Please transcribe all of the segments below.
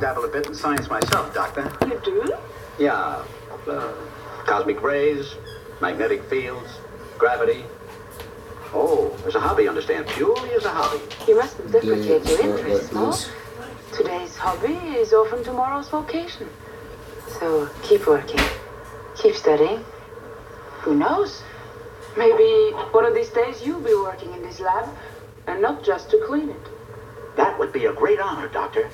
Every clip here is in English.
dabble a bit in science myself, Doctor. You do? Yeah. Cosmic rays, magnetic fields, gravity. Oh, as a hobby, understand? Purely as a hobby. You mustn't deprecate your interests, no? Today's hobby is often tomorrow's vocation. So keep working. Keep studying. Who knows? Maybe one of these days you'll be working in this lab, and not just to clean it. That would be a great honor, Doctor.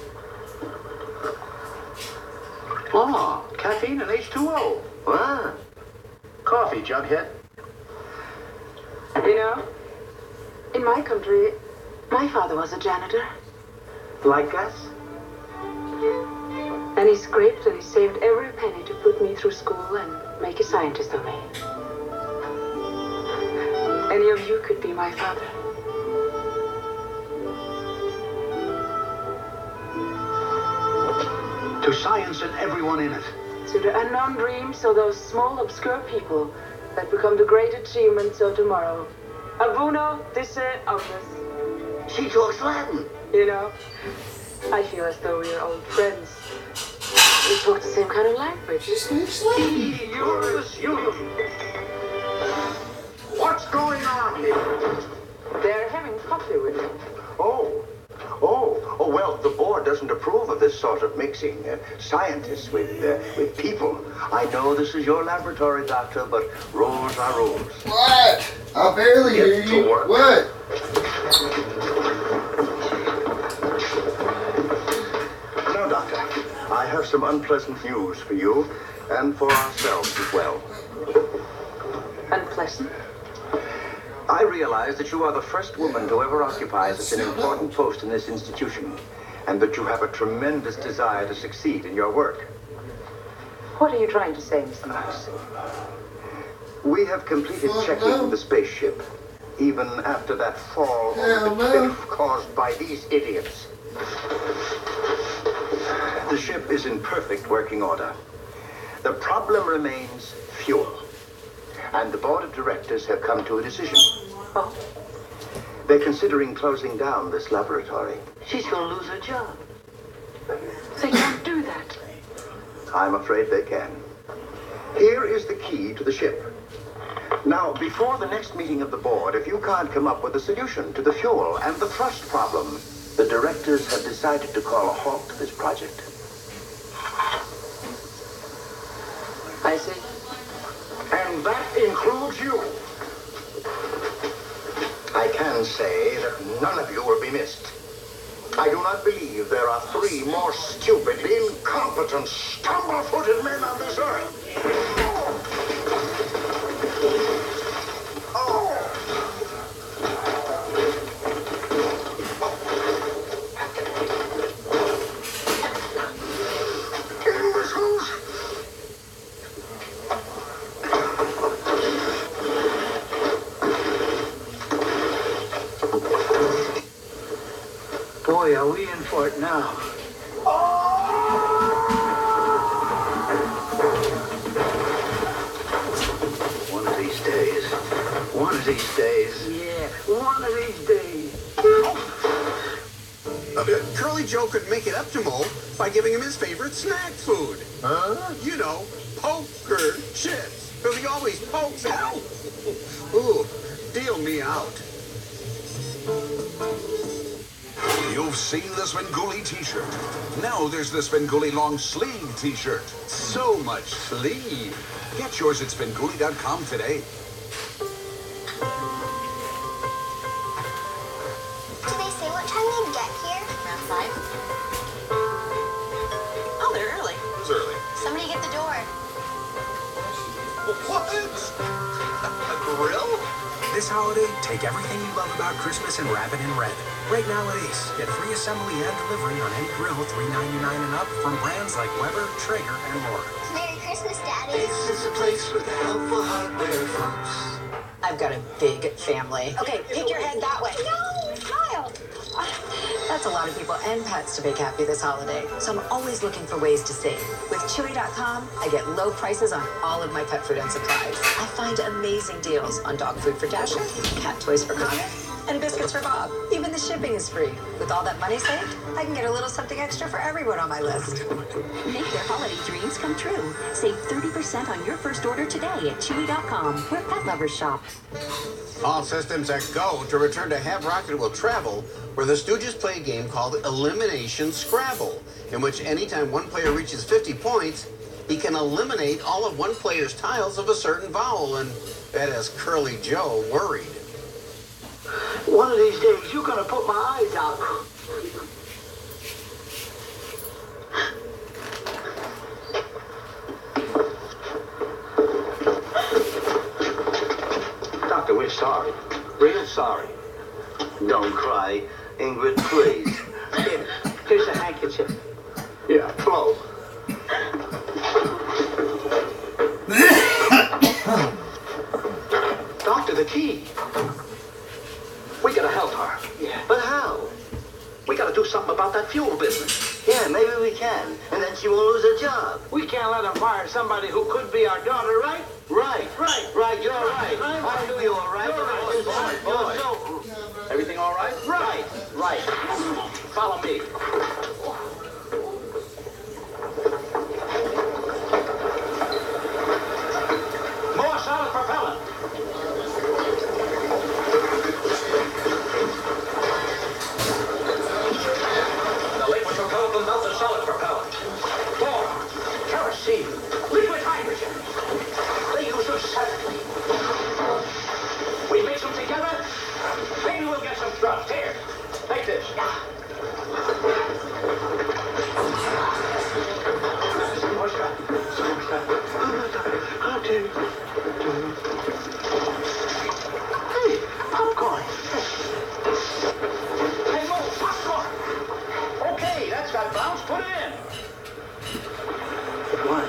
Oh, caffeine and H2O. Ah. Coffee, Jughead. You know, in my country, my father was a janitor. Like us? And he scraped and he saved every penny to put me through school and make a scientist of me. Any of you could be my father. To science and everyone in it. To the unknown dreams of those small, obscure people that become the great achievements of tomorrow. Abuno disse omnes. She talks Latin. You know, I feel as though we are old friends. We talk the same kind of language. She speaks Latin. What's going on here? They're having coffee with me. Oh, well, the board doesn't approve of this sort of mixing scientists with people. I know this is your laboratory, Doctor, but rules are rules. What? I barely hear you. What? Now, Doctor, I have some unpleasant news for you and for ourselves as well. Unpleasant? I realize that you are the first woman to ever occupy such an important post in this institution, and that you have a tremendous desire to succeed in your work. What are you trying to say, Mr. Marks? We have completed checking the spaceship, even after that fall on the cliff caused by these idiots. The ship is in perfect working order. The problem remains fuel. And the board of directors have come to a decision. Oh? They're considering closing down this laboratory. She's going to lose her job. They can't do that. I'm afraid they can. Here is the key to the ship. Now, before the next meeting of the board, if you can't come up with a solution to the fuel and the thrust problem, the directors have decided to call a halt to this project. I see. And that includes you. I can say that none of you will be missed. I do not believe there are three more stupid, incompetent, stumble-footed men on this earth. Boy, are we in for it now. One of these days. One of these days. Yeah, one of these days. Curly Joe could make it up to Mo by giving him his favorite snack food. Huh? You know, poker chips. Because he always pokes out. Ooh, deal me out. You've seen the Svengoolie t-shirt. Now there's the Svengoolie long sleeve t-shirt. So much sleeve. Get yours at Svengoolie.com today. Did they say what time they'd get here? Around 5. Oh, they're early. It's early. Somebody get the door. What? A grill? This holiday, take everything you love about Christmas and wrap it in red. Right now at Ace, get free assembly and delivery on any grill $3.99 and up from brands like Weber, Traeger, and more. Merry Christmas, Daddy. Ace is a place with helpful hardware, folks. I've got a big family. Okay, peek your head that way. No, smile. That's a lot of people and pets to make happy this holiday. So I'm always looking for ways to save. With Chewy.com, I get low prices on all of my pet food and supplies. I find amazing deals on dog food for Dasher, cat toys for Connor, and biscuits for Bob. Even the shipping is free. With all that money saved, I can get a little something extra for everyone on my list. Make their holiday dreams come true. Save 30% on your first order today at Chewy.com, where pet lovers shop. All systems are go to return to Have Rocket Will Travel, where the Stooges play a game called Elimination Scrabble, in which anytime one player reaches 50 points, he can eliminate all of one player's tiles of a certain vowel, and that has Curly Joe worried. One of these days, you're gonna put my eyes out. Doctor, we're sorry. Real sorry. Don't cry. Ingrid, please. Here, here's a handkerchief. Yeah, Flo. Doctor, the key. We gotta help her. Yeah. But how? We gotta do something about that fuel business. Yeah, maybe we can. And then she won't lose her job. We can't let them fire somebody who could be our daughter, right? Right. Right. Right, you're right. Right. I knew you were right. You're so... Everything all right? Right. Right. Follow me. More solid propellant. The liquid propellant will melt the solid propellant. More. Kerosene. Liquid hydrogen. They use them separately. We mix them together. Maybe we'll get some thrust. Here. Take this. Hey, popcorn. Hey, Mo, popcorn. Okay, that's got bounce. Put it in. One.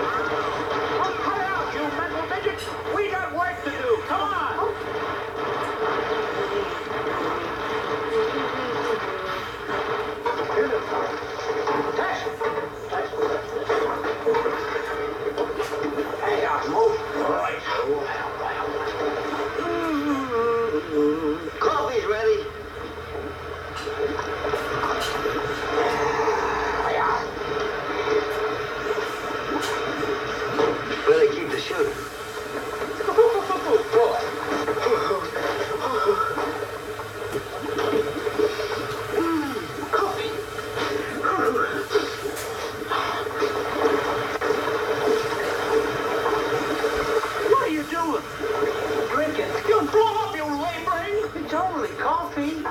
Cut it out, you mental midget. We got work to do. Come on. Test. Hey, move. Right. Coffee's ready. Better keep the shooter. Coffee. What are you doing? Drinking. You'll blow up, you lame brain. It's only coffee.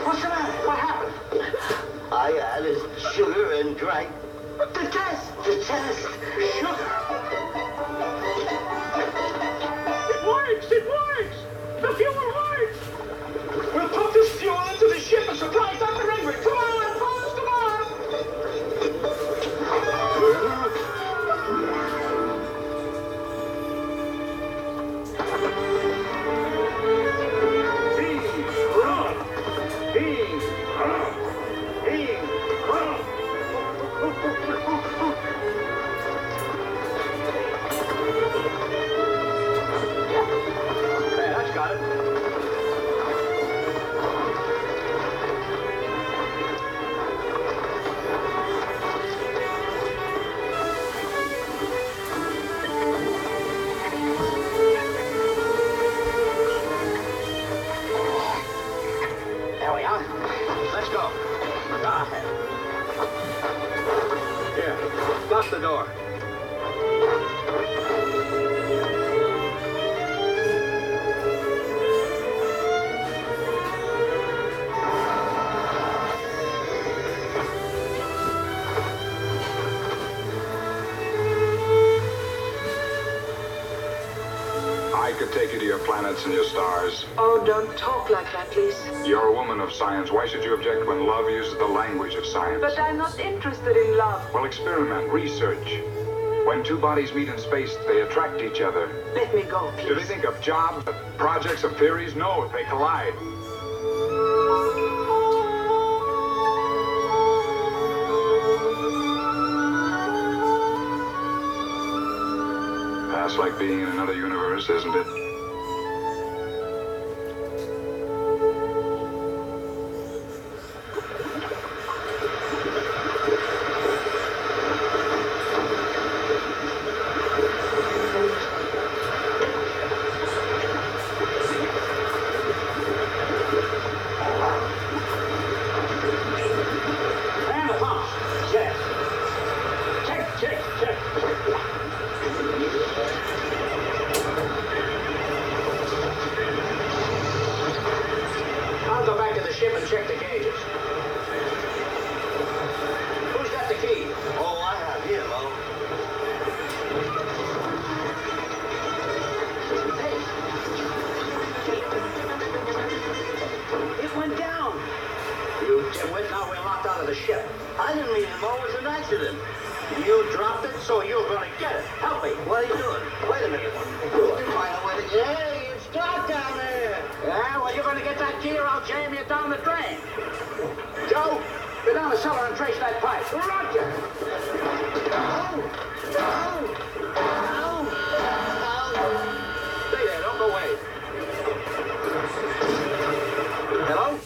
What's the matter? What happened? I added sugar and drank The test. the test. Sugar. It works. It works. The fuel works. We'll pump this fuel into the ship and supply Dr. Ingrid. Come on, folks, come on. Here, lock the door. I could take you to your planets and your stars. Oh, don't talk like that, please. You're a woman of science. Why should you object when love uses the language of science? But I'm not interested in love. Well, experiment, research. When two bodies meet in space, they attract each other. Let me go, please. Do they think of jobs, of projects, of theories? No, they collide. That's like being in another universe, isn't it? And the pumps. Yes. Check. I'll go back to the ship and check the gauges. Who's got the key? Oh, I have him, oh. It went down. You went now we're locked out of the ship. I didn't mean it, Mo. It was an accident. You dropped it, so you're gonna get it. Help me. What are you doing? Wait a minute. We can find a way to get... Hey, it's dark down there. Yeah, well, you're gonna get that key or I'll jam you down the drain. Joe, go down the cellar and trace that pipe. Roger. Stay there, don't go away. Hello?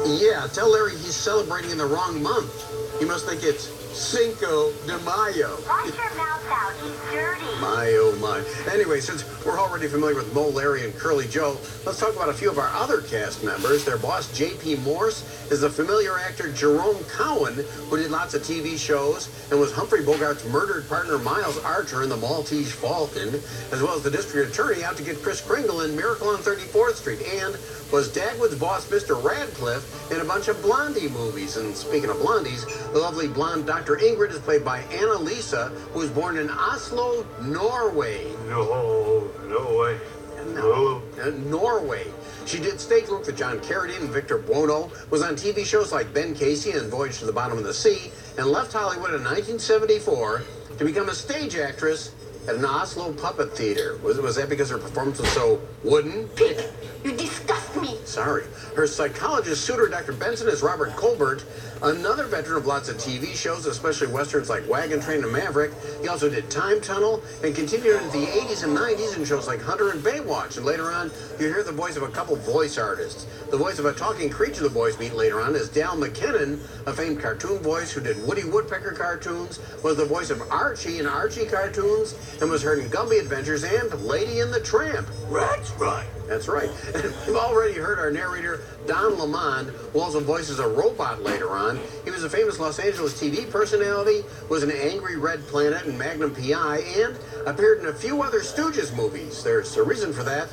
Yeah, tell Larry he's celebrating in the wrong month. He must think it's Cinco de Mayo. Wash your mouth out. He's dirty. My, oh my. Anyway, since we're already familiar with Mo, Larry, and Curly Joe, let's talk about a few of our other cast members. Their boss, J.P. Morse, is the familiar actor Jerome Cowan, who did lots of TV shows and was Humphrey Bogart's murdered partner Miles Archer in The Maltese Falcon, as well as the district attorney out to get Kris Kringle in Miracle on 34th Street, and was Dagwood's boss, Mr. Radcliffe, in a bunch of Blondie movies. And speaking of Blondies, the lovely blonde Dr. Ingrid is played by Annalisa, who was born in Oslo, Norway. No way. No, Norway. She did stage work with John Carradine and Victor Buono, was on TV shows like Ben Casey and Voyage to the Bottom of the Sea, and left Hollywood in 1974 to become a stage actress at an Oslo puppet theater. Was that because her performance was so wooden? Pig, you disgust me. Sorry. Her psychologist suitor, Dr. Benson, is Robert Colbert, another veteran of lots of TV shows, especially westerns like Wagon Train and Maverick. He also did Time Tunnel and continued into the 80s and 90s in shows like Hunter and Baywatch. And later on, you hear the voice of a couple voice artists. The voice of a talking creature the boys meet later on is Dal McKinnon, a famed cartoon voice who did Woody Woodpecker cartoons, was the voice of Archie in Archie cartoons, and was heard in Gumby Adventures and Lady and the Tramp. That's right. That's right. We've already heard our narrator, Don Lamond, who also voices a robot later on. He was a famous Los Angeles TV personality, was in Angry Red Planet and Magnum P.I., and appeared in a few other Stooges movies. There's a reason for that.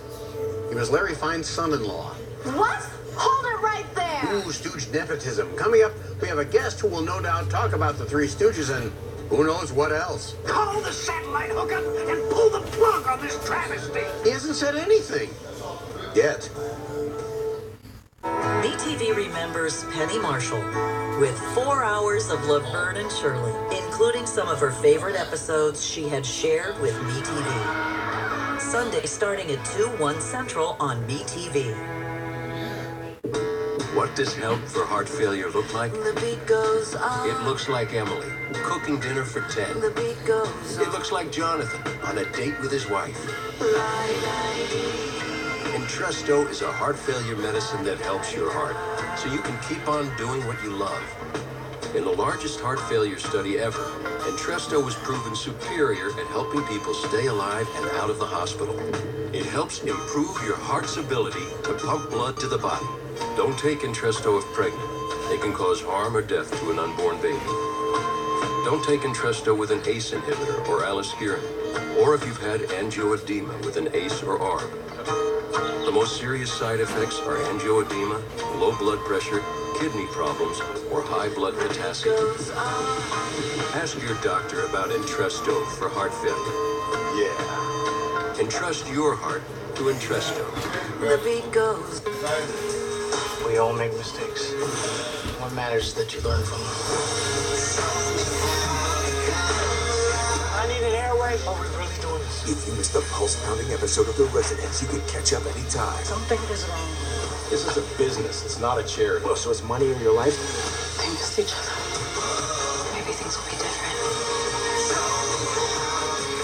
He was Larry Fine's son-in-law. What? Hold it right there. Ooh, Stooge nepotism. Coming up, we have a guest who will no doubt talk about the Three Stooges and who knows what else. Call the satellite hookup and pull the plug on this travesty. He hasn't said anything. Yet. MeTV remembers Penny Marshall with 4 hours of Laverne and Shirley, including some of her favorite episodes she had shared with MeTV. Sunday starting at 2/1 Central on MeTV. What does help for heart failure look like? The beat goes on. It looks like Emily, cooking dinner for 10. The beat goes on. It looks like Jonathan on a date with his wife. Entresto is a heart failure medicine that helps your heart, so you can keep on doing what you love. In the largest heart failure study ever, Entresto was proven superior at helping people stay alive and out of the hospital. It helps improve your heart's ability to pump blood to the body. Don't take Entresto if pregnant. They can cause harm or death to an unborn baby. Don't take Entresto with an ACE inhibitor or aliskiren, or if you've had angioedema with an ACE or ARB. The most serious side effects are angioedema, low blood pressure, kidney problems, or high blood potassium. Ask your doctor about Entresto for heart failure. Yeah. Entrust your heart to Entresto. The beat goes. We all make mistakes. What matters is that you learn from them. I need an airway. Are we really doing this? If you missed the pulse-pounding episode of The Residents, you can catch up anytime. Something is wrong. This is a business. It's not a charity. Well, so it's money in your life? They missed each other. Maybe things will be different.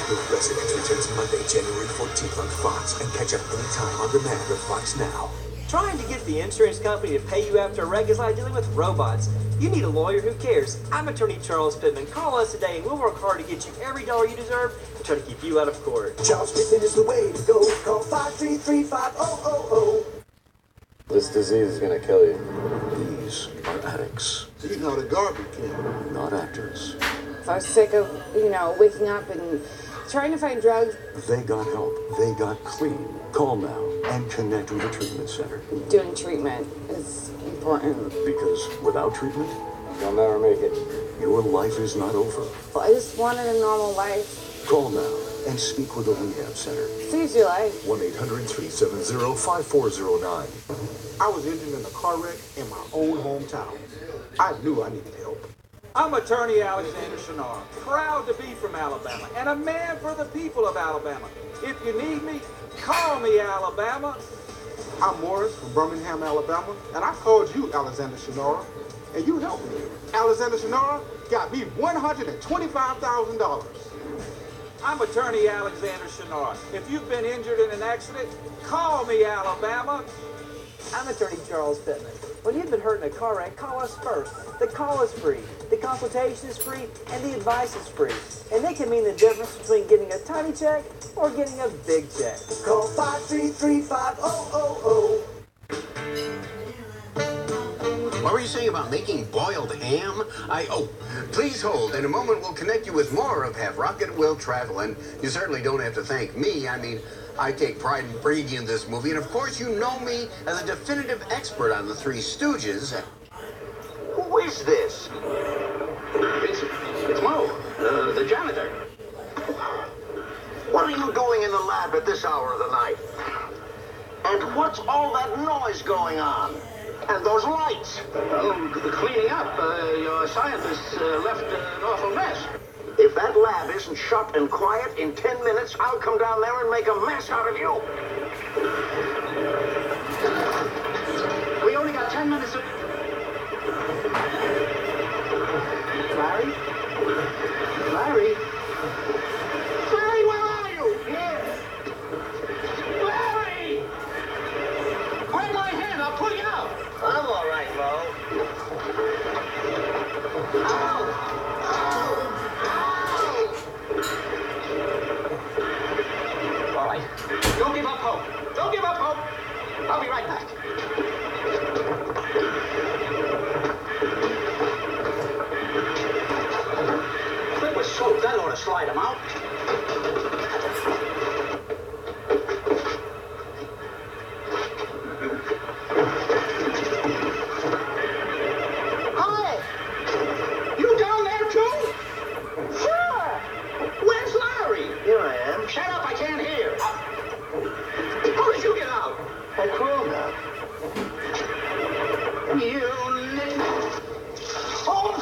The Residents returns Monday, January 14th on Fox, and catch up anytime on demand with Fox Now. Trying to get the insurance company to pay you after a wreck is like dealing with robots. You need a lawyer who cares. I'm attorney Charles Pittman. Call us today and we'll work hard to get you every dollar you deserve and try to keep you out of court. Charles Pittman is the way to go. Call 533-5000. This disease is gonna kill you. These are addicts. You know the garbage can. Not actors. I was sick of, waking up and trying to find drugs. They got help. They got clean. Call now and connect with a treatment center. Doing treatment is important. Because without treatment, you'll never make it. Your life is not over. I just wanted a normal life. Call now and speak with a rehab center. Saves your life. 1-800-370-5409. I was injured in a car wreck in my own hometown. I knew I needed help. I'm attorney Alexander Shinnar, proud to be from Alabama, and a man for the people of Alabama. If you need me, call me Alabama. I'm Morris from Birmingham, Alabama, and I called you Alexander Shinnar, and you helped me. Alexander Shinnar got me $125,000. I'm attorney Alexander Shinnar. If you've been injured in an accident, call me Alabama. I'm attorney Charles Pittman. When you've been hurt in a car wreck, call us first. The call is free, the consultation is free, and the advice is free. And they can mean the difference between getting a tiny check or getting a big check. Call 533-5000. What were you saying about making boiled ham? Please hold. In a moment, we'll connect you with more of Have Rocket Will Travel. And you certainly don't have to thank me. I take pride in bringing you this movie. And of course, you know me as a definitive expert on the Three Stooges. Who is this? It's Mo, the janitor. What are you doing in the lab at this hour of the night? And what's all that noise going on? And those lights? Cleaning up. Your scientists left an awful mess. If that lab isn't shut and quiet, in 10 minutes, I'll come down there and make a mess out of you. We only got 10 minutes. Larry? Larry? Larry, where are you? Here. Larry! Grab my hand, I'll pull you out. I'm all right, Mo. Ow! All right. Don't give up hope. Don't give up hope. I'll be right back. That was soap. That ought to slide him out. Hi! You down there too? Sure! Where's Larry? Here I am. Shut up, I can't hear. How did you get out? I crawled out. You nick... Oh!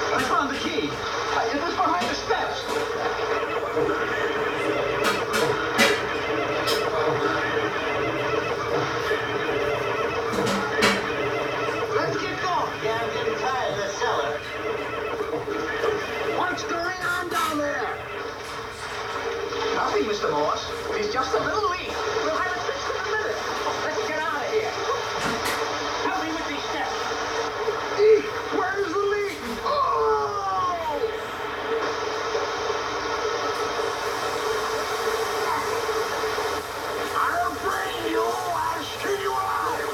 I found the key. It was behind the steps. Let's get going. Yeah, I'm getting tired of the cellar. What's going on down there? Nothing, Mr. Morse. It's just a little leak. We'll have it fixed in a minute. Let's get out of here. Help me with these steps. Where's the leak? Oh! I'll bring you. I'll skin you alive.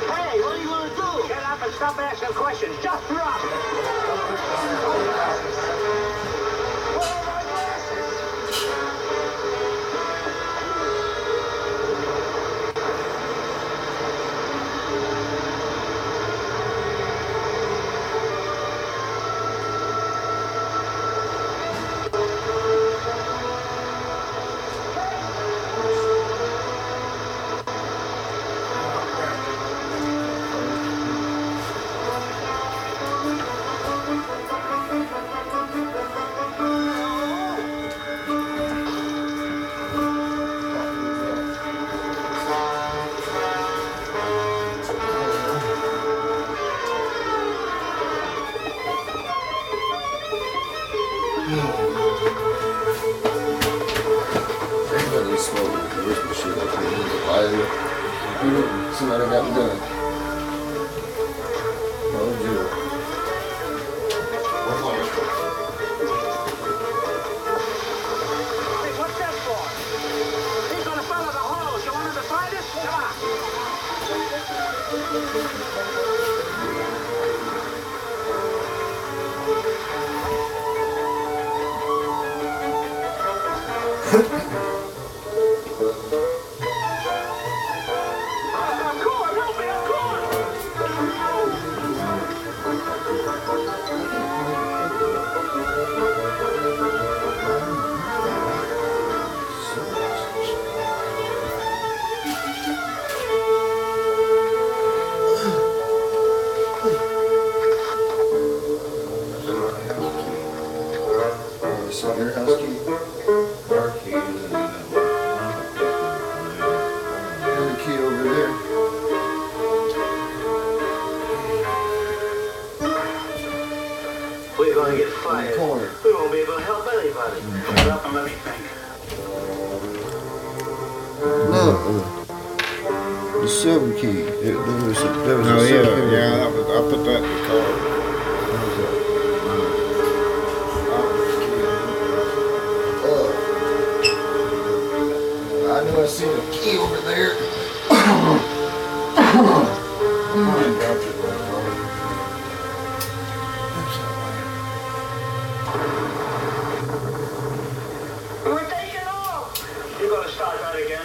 Hey, what are you going to do? Get up and stop asking questions. Just drop. Everybody smoking Christmas shit up here. Somebody got me done. Oh, dear. Hey, what's that for? He's going to follow the hose. You want him to find us? Come So your house key? Our key is in that there's a key over there. We're going to get fired. Corner. We won't be able to help anybody. Shut up and let me think. No. The silver key. There was a silver key. Yeah, I put that in the car. I knew I seen a key over there. We're taking off. You're going to start that again?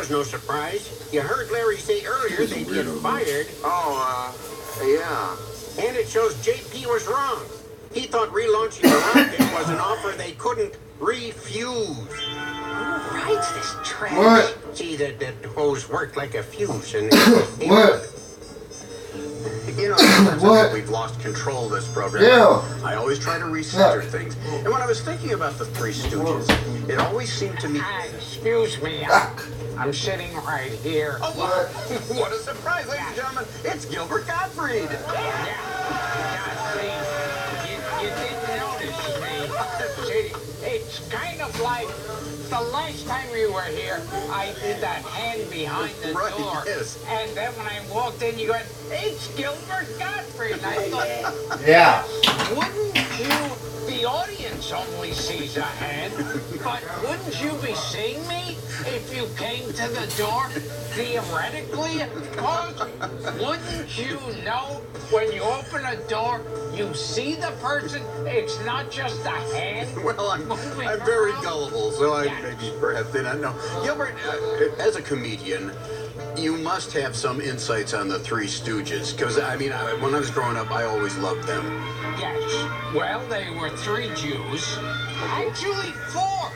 was no surprise. You heard Larry say earlier they'd get fired. Oh, yeah. And it shows JP was wrong. He thought relaunching the rocket was an offer they couldn't refuse. Who writes this trash? What? See, that hose worked like a fuse. And What? you know, sometimes I What? think we've lost control of this program. Yeah. I always try to recenter things. And when I was thinking about the Three Stooges, it always seemed to me... Excuse me, I'm sitting right here. Oh, what a surprise, ladies and gentlemen. It's Gilbert Gottfried. You didn't notice me. See, it's kind of like the last time we were here, I did that hand behind the door. Yes. And then when I walked in, you went, it's Gilbert Gottfried. And I thought, Yeah. wouldn't you, the audience only sees a hand, but wouldn't you be seeing me if you came to the door? Theoretically, wouldn't you know when you open a door, you see the person? It's not just a hand. Well, I'm moving very around. gullible, so I maybe perhaps did not know. Gilbert, as a comedian, you must have some insights on the Three Stooges, because, I mean, when I was growing up, I always loved them. Yes. Well, they were three Jews. Actually, four.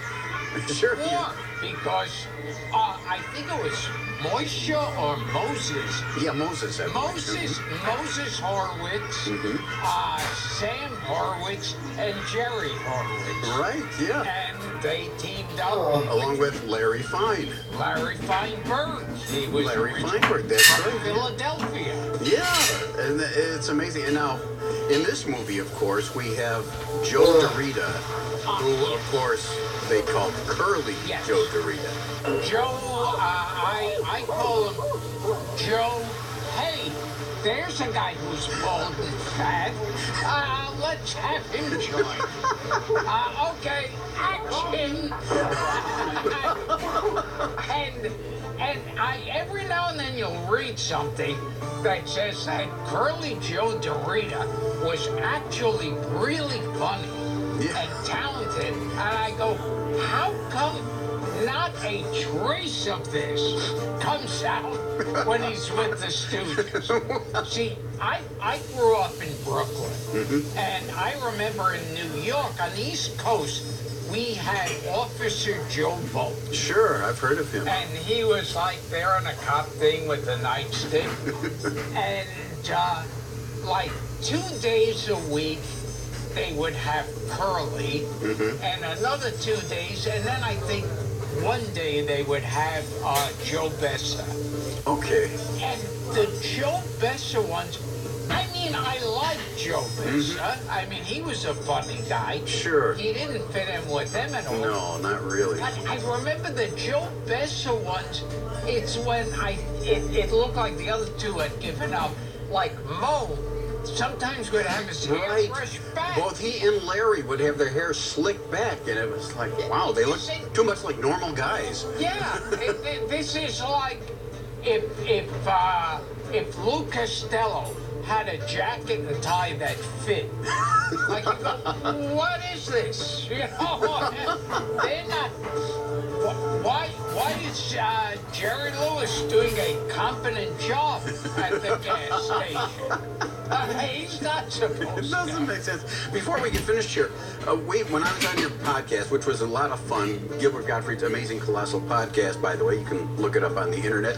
Sure. Four. Because I think it was Moishe or Moses. Yeah, Moses. Moses Horowitz, Sam Horowitz, and Jerry Horowitz. Right, yeah. And they teamed up. Along with Larry Fine. Larry Feinberg. He was Larry Feinberg, that's from right. Philadelphia. Yeah, and it's amazing. And now, in this movie, of course, we have Joe DeRita, who, of course, they called Curly Joe DeRita. Joe, I call him Joe. Hey, there's a guy who's bald and fat. Let's have him join. Okay, action. and every now and then you'll read something that says that Curly Joe DeRita was actually really funny and talented. And I go, how come not a trace of this comes out when he's with the Stooges? See, I grew up in Brooklyn, and I remember in New York, on the East Coast, we had Officer Joe Bolt. Sure, I've heard of him. And he was like there on a cop thing with the nightstick. And like 2 days a week, they would have Curly, and another 2 days, and then I think one day they would have Joe Bessa. Okay. And the Joe Bessa ones, I mean, I like Joe Bessa. I mean, he was a funny guy. Sure. He didn't fit in with them at all. No, not really. But I remember the Joe Bessa ones, it's when it looked like the other two had given up. Like Mo sometimes would have his hair brushed back. Both he and Larry would have their hair slicked back, and it was like, wow, they look too much like normal guys. Yeah, this is like if Lou Costello had a jacket and tie that fit. Like, you go, what is this? You know, they're not. Why is Jerry Lewis doing a competent job at the gas station? He's not supposed to. It doesn't make sense. Before we get finished here, when I was on your podcast, which was a lot of fun, Gilbert Gottfried's Amazing Colossal Podcast, by the way, you can look it up on the internet.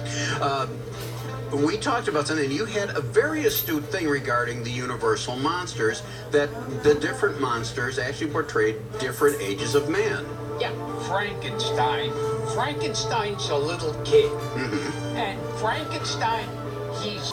We talked about something, and you had a very astute thing regarding the universal monsters, that the different monsters actually portrayed different ages of man. Yeah, Frankenstein. Frankenstein's a little kid. And Frankenstein, he's